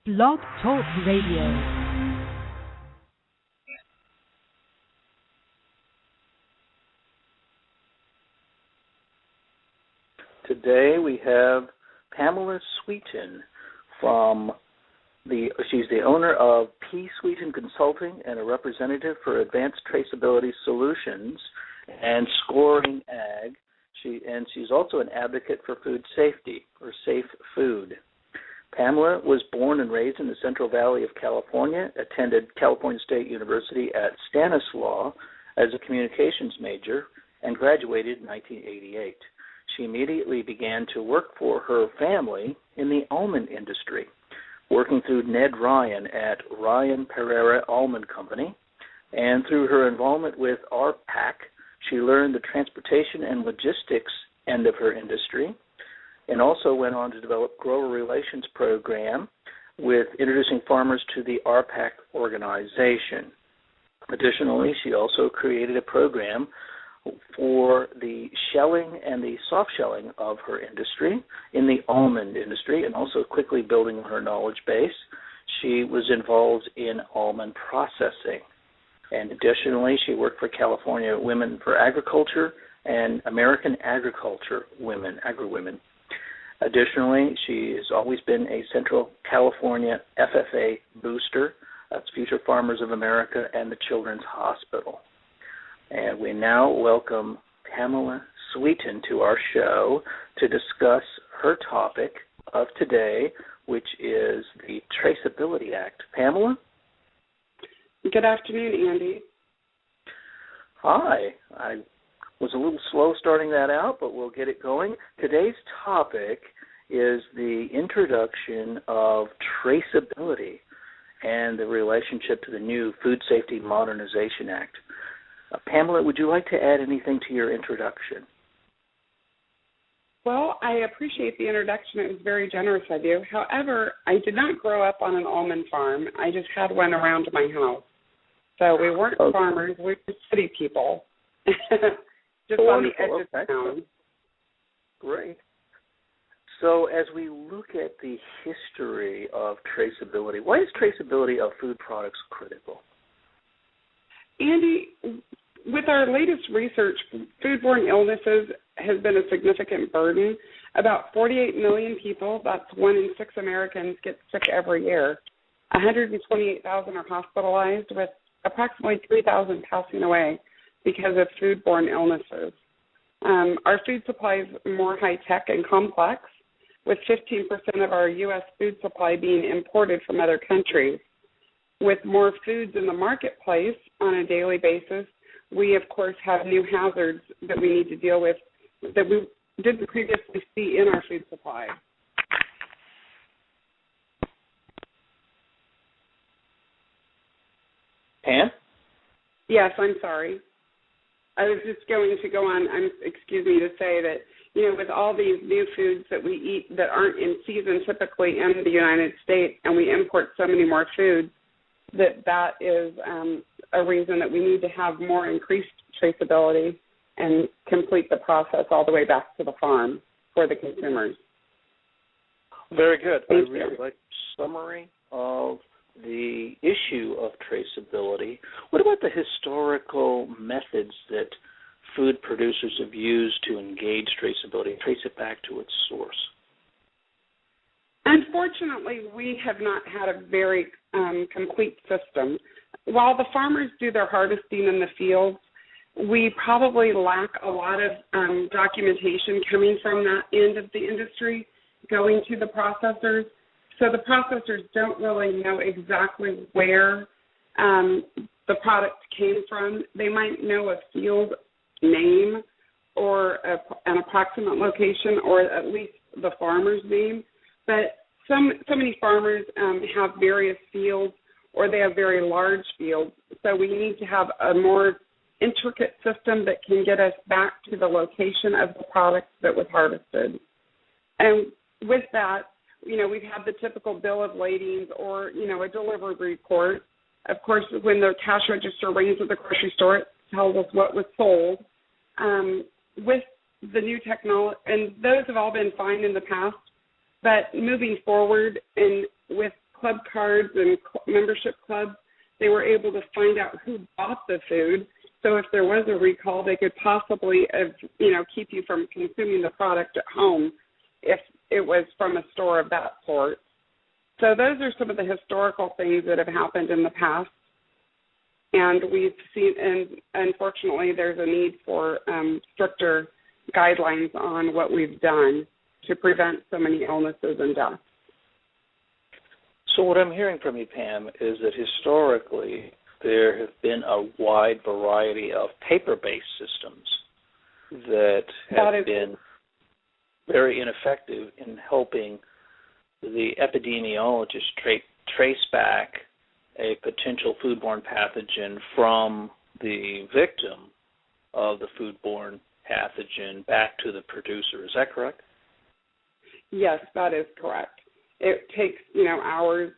BlogTalk Radio. Today we have Pamela Sweeten she's the owner of Sweeten Consulting and a representative for Advanced Traceability Solutions and ScoringAg. She's also an advocate for food safety, or safe food. Pamela was born and raised in the Central Valley of California, attended California State University at Stanislaus as a communications major, and graduated in 1988. She immediately began to work for her family in the almond industry, working through Ned Ryan at Ryan Pereira Almond Company. And through her involvement with ARPAC, she learned the transportation and logistics end of her industry, and also went on to develop grower relations program with introducing farmers to the ARPAC organization. Additionally, she also created a program for the shelling and the soft shelling of her industry in the almond industry, and also quickly building her knowledge base. She was involved in almond processing. And additionally, she worked for California Women for Agriculture and American Agriculture Women, AgriWomen. Additionally, she has always been a Central California FFA booster. That's Future Farmers of America and the Children's Hospital. And we now welcome Pamela Sweeten to our show to discuss her topic of today, which is the Traceability Act. Pamela? Good afternoon, Andy. Hi. I was a little slow starting that out, but we'll get it going. Today's topic is the introduction of traceability and the relationship to the new Food Safety Modernization Act. Pamela, would you like to add anything to your introduction? Well, I appreciate the introduction. It was very generous of you. However, I did not grow up on an almond farm. I just had one around my house. So we weren't farmers. We were city people, just on the edge of town. Great. So as we look at the history of traceability, why is traceability of food products critical? Andy, with our latest research, foodborne illnesses has been a significant burden. About 48 million people, that's 1 in 6 Americans, get sick every year. 128,000 are hospitalized, with approximately 3,000 passing away because of foodborne illnesses. Our food supply is more high-tech and complex, with 15% of our U.S. food supply being imported from other countries. With more foods in the marketplace on a daily basis, we, of course, have new hazards that we need to deal with that we didn't previously see in our food supply. Pam? Yes, I'm sorry. I was just going to go on, excuse me, to say that, with all these new foods that we eat that aren't in season typically in the United States, and we import so many more foods, that is a reason that we need to have more increased traceability and complete the process all the way back to the farm for the consumers. Very good. I really like the summary of the issue of traceability. What about the historical methods that food producers have used to engage traceability, trace it back to its source? Unfortunately, we have not had a very complete system. While the farmers do their harvesting in the fields, we probably lack a lot of documentation coming from that end of the industry going to the processors. So the processors don't really know exactly where the product came from. They might know a field name or an approximate location, or at least the farmer's name. But so many farmers have various fields, or they have very large fields. So we need to have a more intricate system that can get us back to the location of the product that was harvested. And with that, we've had the typical bill of ladings or, a delivery report. Of course, when the cash register rings at the grocery store, it tells us what was sold. With the new technology, and those have all been fine in the past, but moving forward and with club cards and membership clubs, they were able to find out who bought the food. So if there was a recall, they could possibly, keep you from consuming the product at home if it was from a store of that sort. So those are some of the historical things that have happened in the past. And we've seen, and unfortunately, there's a need for stricter guidelines on what we've done to prevent so many illnesses and deaths. So what I'm hearing from you, Pam, is that historically there have been a wide variety of paper-based systems that have been very ineffective in helping the epidemiologist trace back a potential foodborne pathogen from the victim of the foodborne pathogen back to the producer. Is that correct? Yes, that is correct. It takes, hours,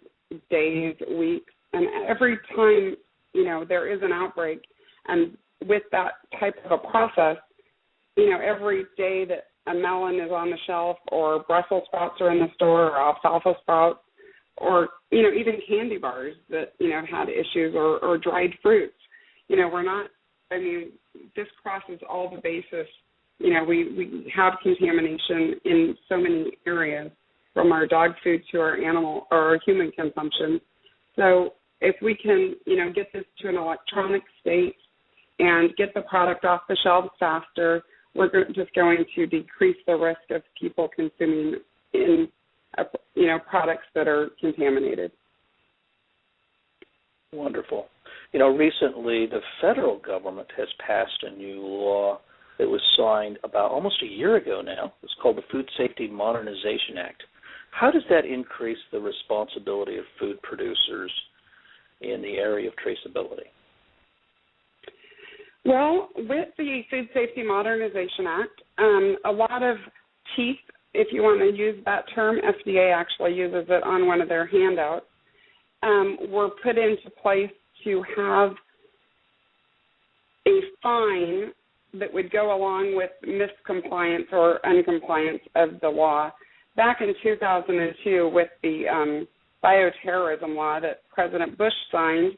days, weeks, and every time, there is an outbreak, and with that type of a process, every day that a melon is on the shelf or Brussels sprouts are in the store or alfalfa sprouts or, even candy bars that, had issues or dried fruits, this crosses all the bases. We have contamination in so many areas, from our dog food to our animal or our human consumption. So if we can, get this to an electronic state and get the product off the shelves faster, we're just going to decrease the risk of people consuming in, products that are contaminated. Wonderful. Recently the federal government has passed a new law that was signed about almost a year ago now. It's called the Food Safety Modernization Act. How does that increase the responsibility of food producers in the area of traceability? Well, with the Food Safety Modernization Act, a lot of teeth, if you want to use that term, FDA actually uses it on one of their handouts, were put into place to have a fine that would go along with miscompliance or uncompliance of the law. Back in 2002, with the bioterrorism law that President Bush signed,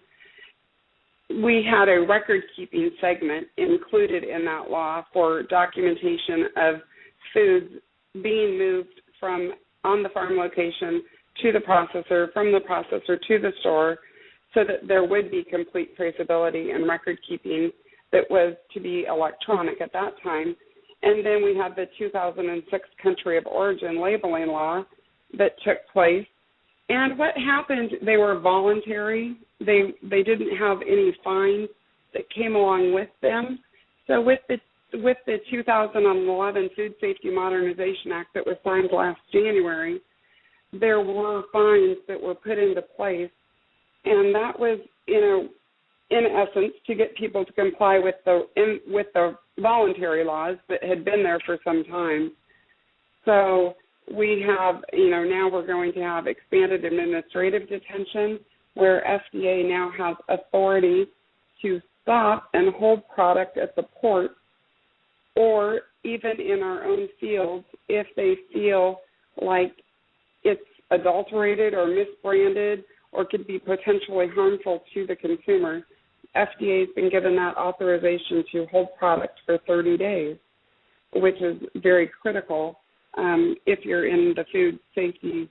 we had a record-keeping segment included in that law for documentation of foods being moved from on the farm location to the processor, from the processor to the store, so that there would be complete traceability and record-keeping that was to be electronic at that time. And then we had the 2006 country of origin labeling law that took place. And what happened, they were voluntary. They didn't have any fines that came along with them. So with the 2011 Food Safety Modernization Act that was signed last January, there were fines that were put into place. And that was, in essence, to get people to comply with the voluntary laws that had been there for some time. So we have, now we're going to have expanded administrative detention, where FDA now has authority to stop and hold product at the port, or even in our own fields if they feel like it's adulterated or misbranded or could be potentially harmful to the consumer. FDA has been given that authorization to hold products for 30 days, which is very critical. If you're in the food safety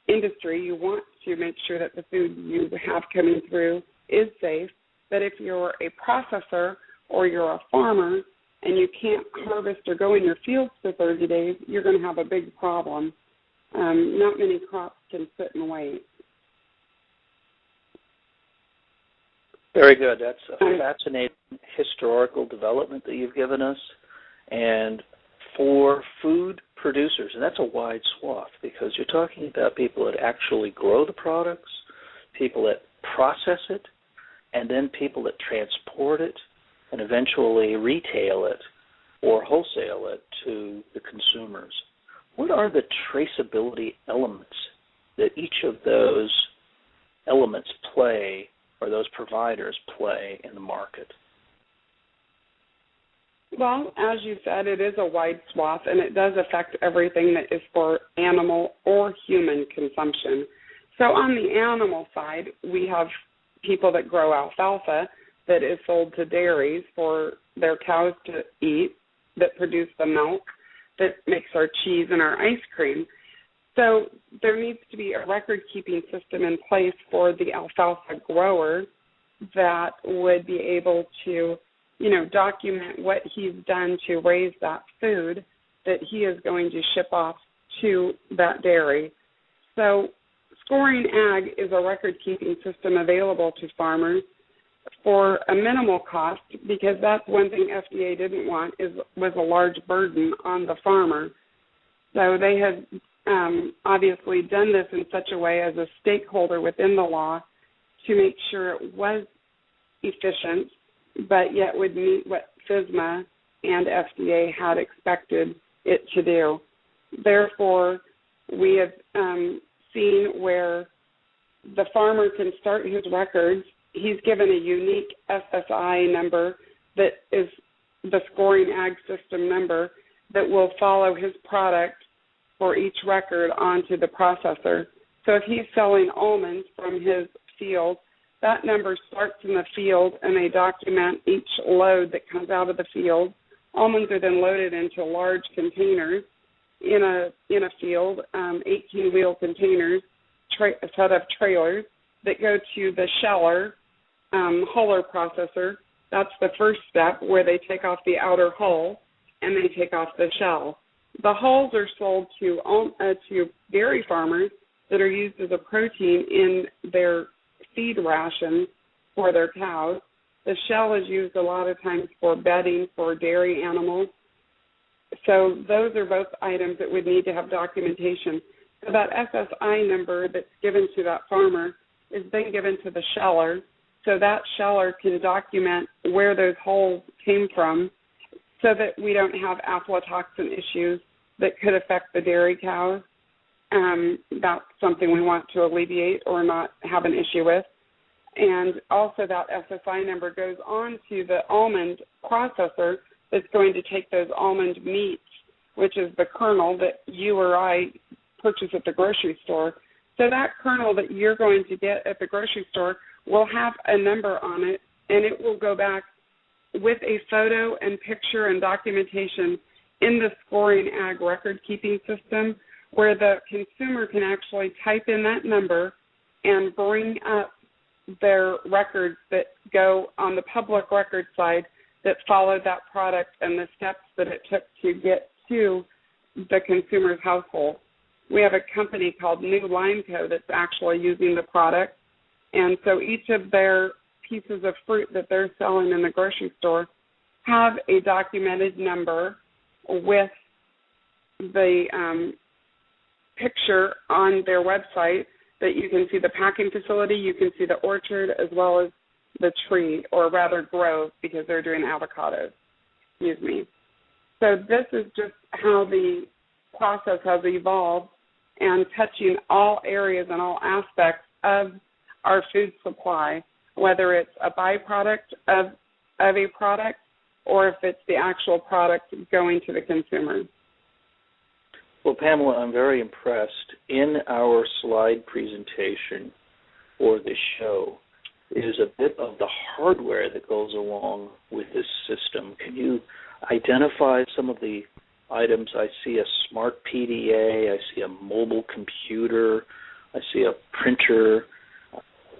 industry, you want to make sure that the food you have coming through is safe. But if you're a processor or you're a farmer and you can't harvest or go in your fields for 30 days, you're going to have a big problem. Not many crops can sit and wait. Very good. That's a fascinating historical development that you've given us. And for food producers, and that's a wide swath, because you're talking about people that actually grow the products, people that process it, and then people that transport it and eventually retail it or wholesale it to the consumers. What are the traceability elements that each of those elements play, or those providers play, in the market? Well, as you said, it is a wide swath, and it does affect everything that is for animal or human consumption. So on the animal side, we have people that grow alfalfa that is sold to dairies for their cows to eat, that produce the milk that makes our cheese and our ice cream. So there needs to be a record-keeping system in place for the alfalfa grower that would be able to, document what he's done to raise that food that he is going to ship off to that dairy. So ScoringAg is a record-keeping system available to farmers for a minimal cost, because that's one thing FDA didn't want was a large burden on the farmer. So they have obviously done this in such a way as a stakeholder within the law to make sure it was efficient, but yet would meet what FSMA and FDA had expected it to do. Therefore, we have seen where the farmer can start his records. He's given a unique SSI number that is the ScoringAg system number that will follow his product for each record onto the processor. So if he's selling almonds from his field, that number starts in the field, and they document each load that comes out of the field. Almonds are then loaded into large containers in a field, 18-wheel containers, a set of trailers that go to the sheller, huller processor. That's the first step, where they take off the outer hull and they take off the shell. The hulls are sold to dairy farmers that are used as a protein in their feed ration for their cows. The shell is used a lot of times for bedding for dairy animals. So those are both items that would need to have documentation. So that SSI number that's given to that farmer is then given to the sheller, so that sheller can document where those holes came from, so that we don't have aflatoxin issues that could affect the dairy cows. That's something we want to alleviate or not have an issue with. And also that SSI number goes on to the almond processor that's going to take those almond meats, which is the kernel that you or I purchase at the grocery store. So that kernel that you're going to get at the grocery store will have a number on it, and it will go back with a photo and picture and documentation in the ScoringAg record-keeping system, where the consumer can actually type in that number and bring up their records that go on the public record side that followed that product and the steps that it took to get to the consumer's household. We have a company called New Lime Co. that's actually using the product, and so each of their pieces of fruit that they're selling in the grocery store have a documented number with the picture on their website that you can see the packing facility, you can see the orchard, as well as the tree, or rather grove, because they're doing avocados. Excuse me. So this is just how the process has evolved and touching all areas and all aspects of our food supply, whether it's a byproduct of a product or if it's the actual product going to the consumer. Well, Pamela, I'm very impressed. In our slide presentation for the show is a bit of the hardware that goes along with this system. Can you identify some of the items? I see a smart PDA, I see a mobile computer, I see a printer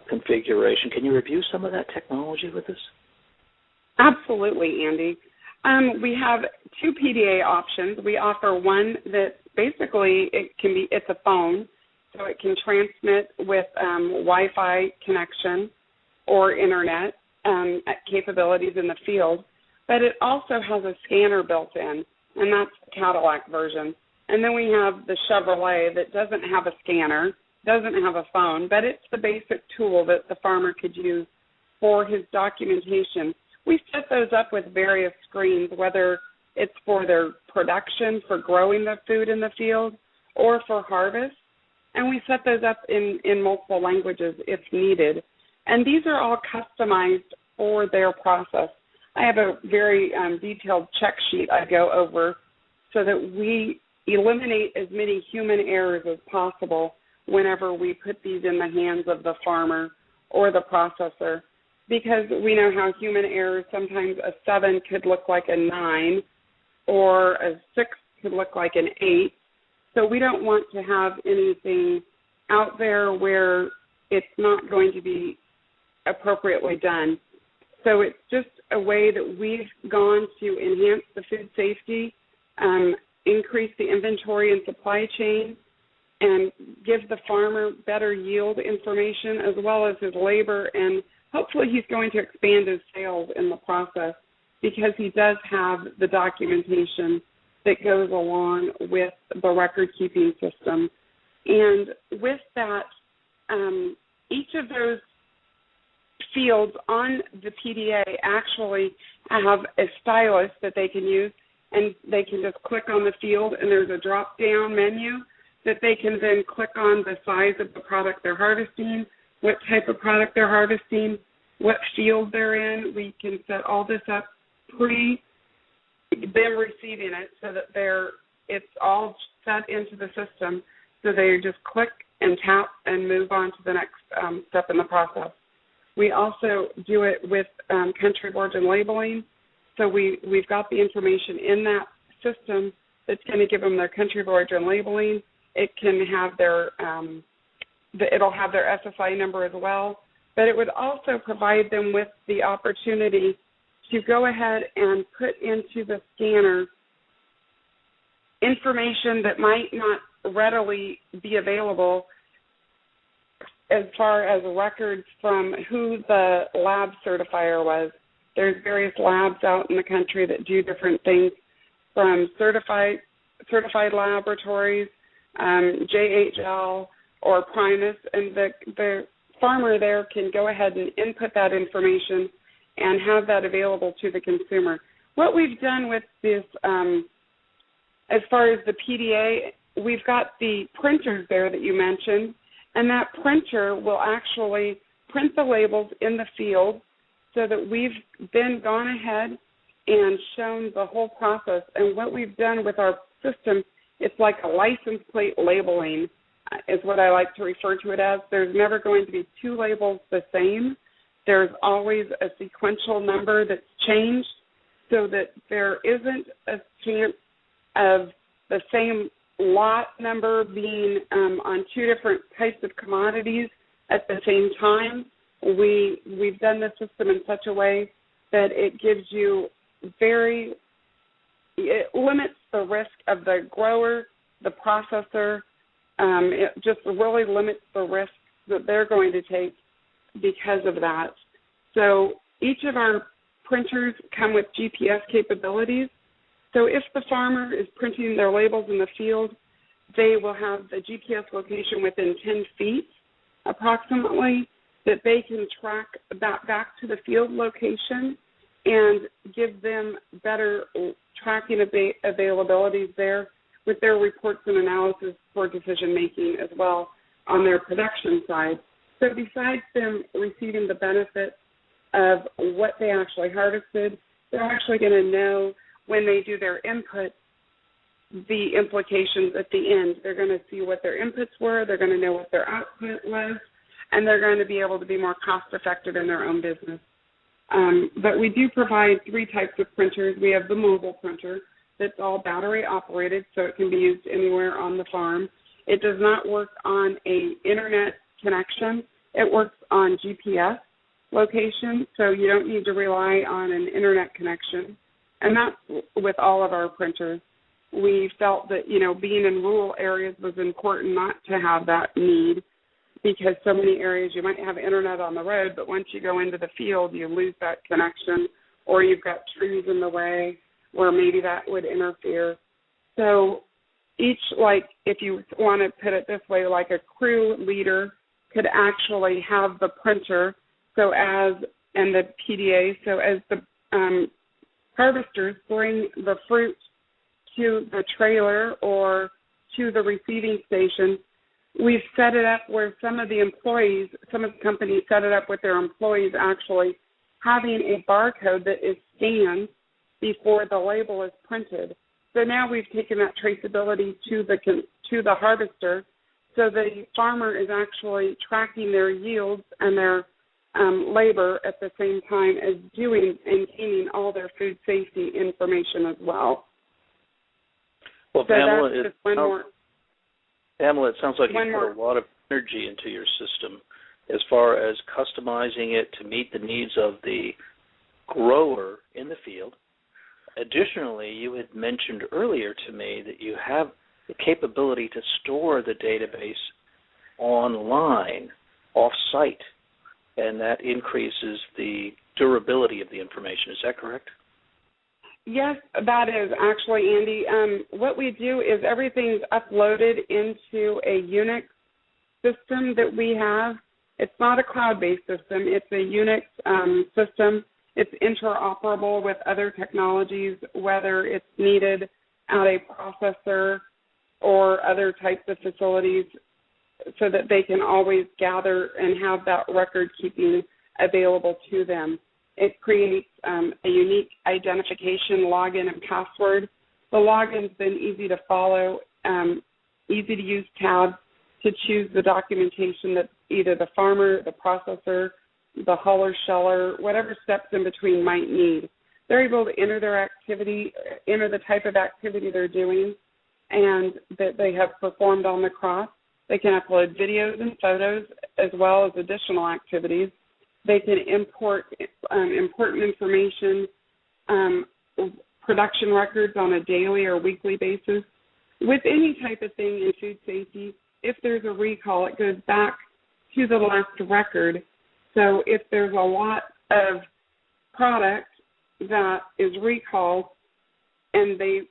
configuration. Can you review some of that technology with us? Absolutely, Andy. We have two PDA options. We offer one that basically it's a phone, so it can transmit with Wi-Fi connection or internet capabilities in the field, but it also has a scanner built in, and that's the Cadillac version. And then we have the Chevrolet that doesn't have a scanner, doesn't have a phone, but it's the basic tool that the farmer could use for his documentation. We set those up with various screens, whether it's for their production, for growing the food in the field, or for harvest. And we set those up in multiple languages if needed. And these are all customized for their process. I have a very detailed check sheet I go over so that we eliminate as many human errors as possible whenever we put these in the hands of the farmer or the processor, because we know how human errors, sometimes a 7 could look like a 9 or a 6 could look like an 8. So we don't want to have anything out there where it's not going to be appropriately done. So it's just a way that we've gone to enhance the food safety, increase the inventory and supply chain, and give the farmer better yield information as well as his labor, and hopefully he's going to expand his sales in the process because he does have the documentation that goes along with the record-keeping system. And with that, each of those fields on the PDA actually have a stylus that they can use, and they can just click on the field, and there's a drop-down menu that they can then click on the size of the product they're harvesting, what type of product they're harvesting, what field they're in. We can set all this up pre them receiving it so that it's all set into the system, so they just click and tap and move on to the next step in the process. We also do it with country of origin labeling. So we've got the information in that system that's going to give them their country of origin labeling. It can have it'll have their SSI number as well, but it would also provide them with the opportunity to go ahead and put into the scanner information that might not readily be available as far as records from who the lab certifier was. There's various labs out in the country that do different things, from certified laboratories, JHL, or Primus, and the farmer there can go ahead and input that information and have that available to the consumer. What we've done with this, as far as the PDA, we've got the printers there that you mentioned, and that printer will actually print the labels in the field, so that we've then gone ahead and shown the whole process. And what we've done with our system, it's like a license plate labeling, is what I like to refer to it as. There's never going to be two labels the same. There's always a sequential number that's changed, so that there isn't a chance of the same lot number being on two different types of commodities at the same time. We've done the system in such a way that it gives you it limits the risk of the grower, the processor. It just really limits the risk that they're going to take because of that. So each of our printers come with GPS capabilities. So if the farmer is printing their labels in the field, they will have the GPS location within 10 feet approximately, that they can track that back to the field location and give them better tracking availabilities there with their reports and analysis for decision making as well on their production side. So besides them receiving the benefit of what they actually harvested, they're actually going to know when they do their input the implications at the end. They're going to see what their inputs were, they're going to know what their output was, and they're going to be able to be more cost-effective in their own business. But we do provide three types of printers. We have the mobile printer that's all battery-operated, so it can be used anywhere on the farm. It does not work on an Internet connection. It works on GPS location, so you don't need to rely on an Internet connection. And that's with all of our printers. We felt that, being in rural areas was important not to have that need, because so many areas you might have internet on the road, but once you go into the field, you lose that connection, or you've got trees in the way where maybe that would interfere. So each, if you want to put it this way, like a crew leader could actually have the printer, and the PDA, so as the harvesters bring the fruit to the trailer or to the receiving station, we've set it up where some of the companies set it up with their employees actually having a barcode that is scanned before the label is printed. So now we've taken that traceability to the harvester, So the farmer is actually tracking their yields and their labor at the same time as doing and gaining all their food safety information as well. Well, so Pamela, Pamela, it sounds like you put a lot of energy into your system as far as customizing it to meet the needs of the grower in the field. Additionally, you had mentioned earlier to me that you have the capability to store the database online, off-site, and that increases the durability of the information. Is that correct? Yes, that is actually, Andy. What we do is everything's uploaded into a Unix system that we have. It's not a cloud-based system. It's a Unix system. It's interoperable with other technologies, whether it's needed at a processor or other types of facilities, so that they can always gather and have that record keeping available to them. It creates a unique identification, login, and password. The login's been easy to follow, easy to use tabs to choose the documentation that either the farmer, the processor, the huller, sheller, whatever steps in between might need. They're able to enter their activity, enter the type of activity they're doing, and that they have performed on the crop. They can upload videos and photos as well as additional activities. They can import important information, production records on a daily or weekly basis. With any type of thing in food safety, if there's a recall, it goes back to the last record. So if there's a lot of product that is recalled and they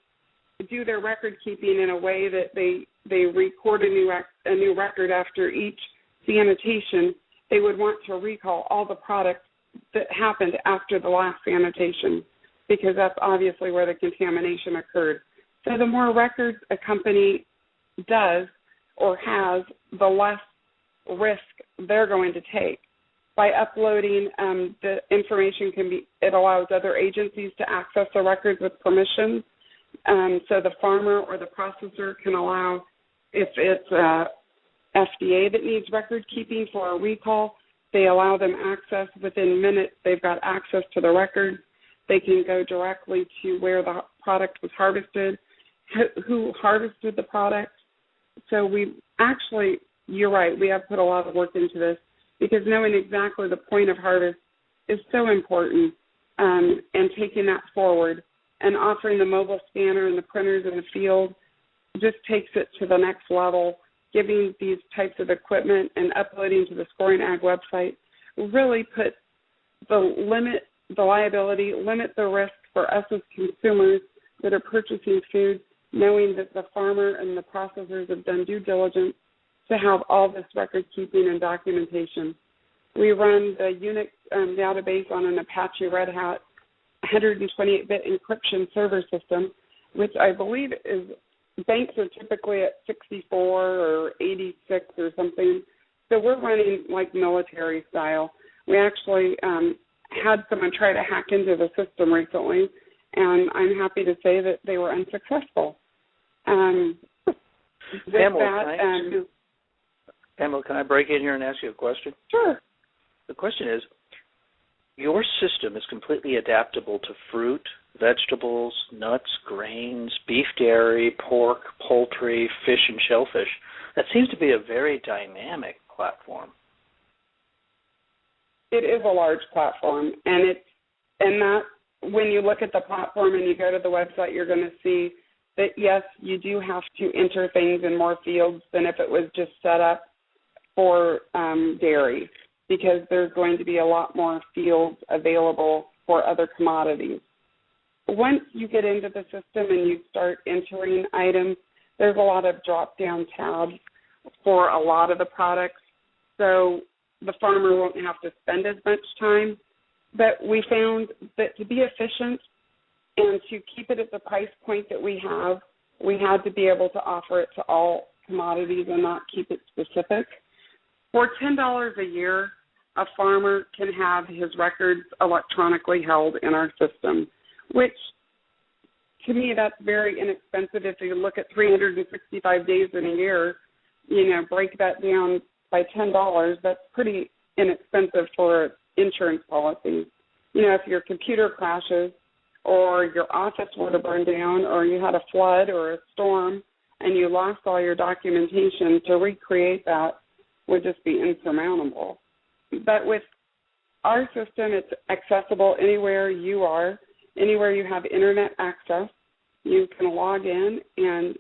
do their record keeping in a way that they record a new record after each sanitation, they would want to recall all the products that happened after the last sanitation, because that's obviously where the contamination occurred. So the more records a company does or has, the less risk they're going to take. By uploading the information, it allows other agencies to access the records with permission. So the farmer or the processor can allow, if it's FDA that needs record keeping for a recall, they allow them access within minutes. They've got access to the records. They can go directly to where the product was harvested, who harvested the product. So you're right, we have put a lot of work into this, because knowing exactly the point of harvest is so important, and taking that forward and offering the mobile scanner and the printers in the field just takes it to the next level. Giving these types of equipment and uploading to the ScoringAg website really put limit the risk for us as consumers that are purchasing food, knowing that the farmer and the processors have done due diligence to have all this record keeping and documentation. We run the Unix database on an Apache Red Hat 128-bit encryption server system, which I believe banks are typically at 64 or 86 or something. So we're running like military style. We actually had someone try to hack into the system recently, and I'm happy to say that they were unsuccessful. Pamela, can I break in here and ask you a question? Sure. The question is, your system is completely adaptable to fruit, vegetables, nuts, grains, beef, dairy, pork, poultry, fish, and shellfish. That seems to be a very dynamic platform. It is a large platform, and that when you look at the platform and you go to the website, you're going to see that, yes, you do have to enter things in more fields than if it was just set up for dairy, because there's going to be a lot more fields available for other commodities. Once you get into the system and you start entering items, there's a lot of drop-down tabs for a lot of the products, so the farmer won't have to spend as much time. But we found that to be efficient and to keep it at the price point that we have, we had to be able to offer it to all commodities and not keep it specific. For $10 a year, a farmer can have his records electronically held in our system, which to me that's very inexpensive. If you look at 365 days in a year, break that down by $10, that's pretty inexpensive for insurance policies. If your computer crashes or your office were to burn down or you had a flood or a storm and you lost all your documentation, to recreate that would just be insurmountable. But with our system, it's accessible anywhere you are, anywhere you have internet access. You can log in and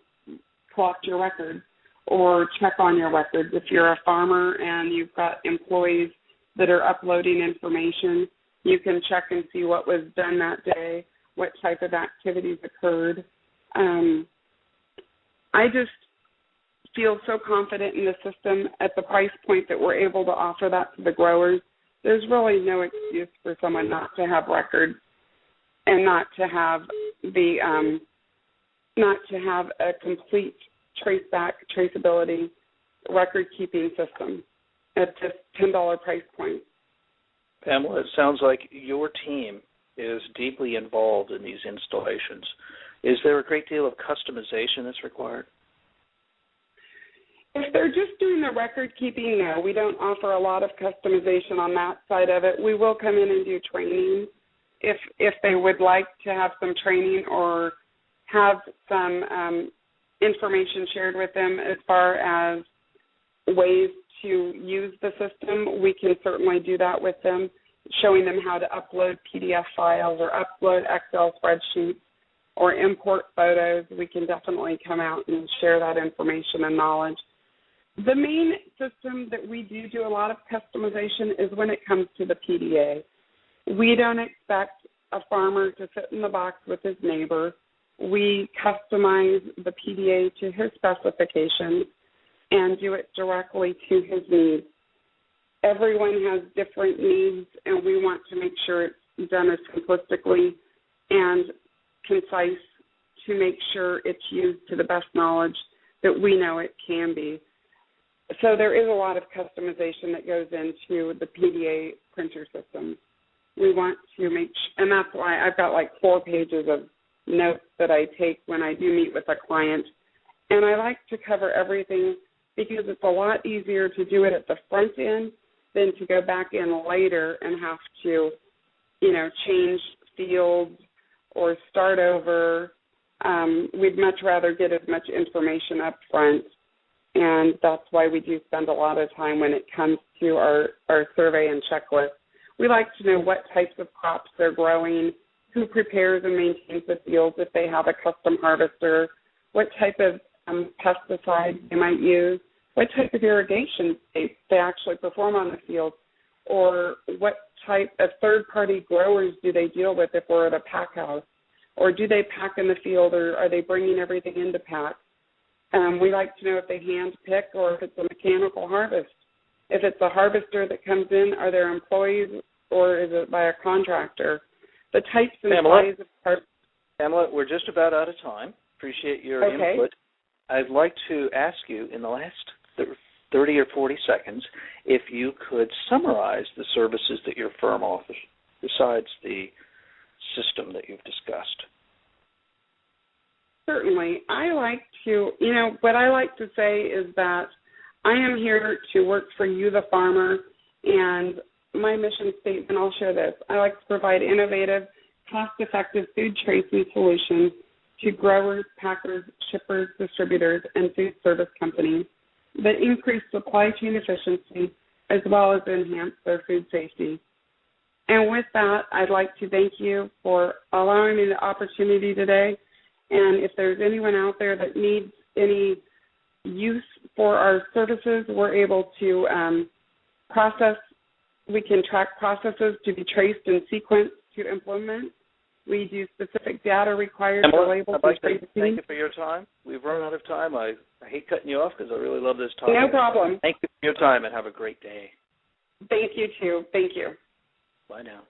collect your records or check on your records. If you're a farmer and you've got employees that are uploading information, you can check and see what was done that day, what type of activities occurred. I just feel so confident in the system at the price point that we're able to offer that to the growers. There's really no excuse for someone not to have records and not to have a complete traceability record-keeping system at this $10 price point. Pamela, it sounds like your team is deeply involved in these installations. Is there a great deal of customization that's required? If they're just doing the record keeping, no, we don't offer a lot of customization on that side of it. We will come in and do training if they would like to have some training or have some information shared with them as far as ways to use the system. We can certainly do that with them, showing them how to upload PDF files or upload Excel spreadsheets or import photos. We can definitely come out and share that information and knowledge. The main system that we do a lot of customization is when it comes to the PDA. We don't expect a farmer to sit in the box with his neighbor. We customize the PDA to his specifications and do it directly to his needs. Everyone has different needs, and we want to make sure it's done as simplistically and concise to make sure it's used to the best knowledge that we know it can be. So there is a lot of customization that goes into the PDA printer system. We want to make and that's why I've got like 4 pages of notes that I take when I do meet with a client. And I like to cover everything because it's a lot easier to do it at the front end than to go back in later and have to, change fields or start over. We'd much rather get as much information up front. And that's why we do spend a lot of time when it comes to our survey and checklist. We like to know what types of crops they're growing, who prepares and maintains the fields if they have a custom harvester, what type of pesticides they might use, what type of irrigation they actually perform on the field, or what type of third-party growers do they deal with if we're at a pack house, or do they pack in the field, or are they bringing everything into pack? We like to know if they hand pick or if it's a mechanical harvest. If it's a harvester that comes in, are there employees or is it by a contractor? The types and size of harvest. Pamela, we're just about out of time. Appreciate your input. I'd like to ask you in the last 30 or 40 seconds if you could summarize the services that your firm offers besides the system that you've discussed. Certainly. I like to, what I like to say is that I am here to work for you, the farmer, and my mission statement, I'll share this. I like to provide innovative, cost-effective food tracing solutions to growers, packers, shippers, distributors, and food service companies that increase supply chain efficiency as well as enhance their food safety. And with that, I'd like to thank you for allowing me the opportunity today. And if there's anyone out there that needs any use for our services, we're able to we can track processes to be traced and sequenced to implement. We do specific data required for labels. I'd like to thank you for your time. We've run out of time. I hate cutting you off because I really love this topic. No problem. Thank you for your time and have a great day. Thank you, too. Thank you. Bye now.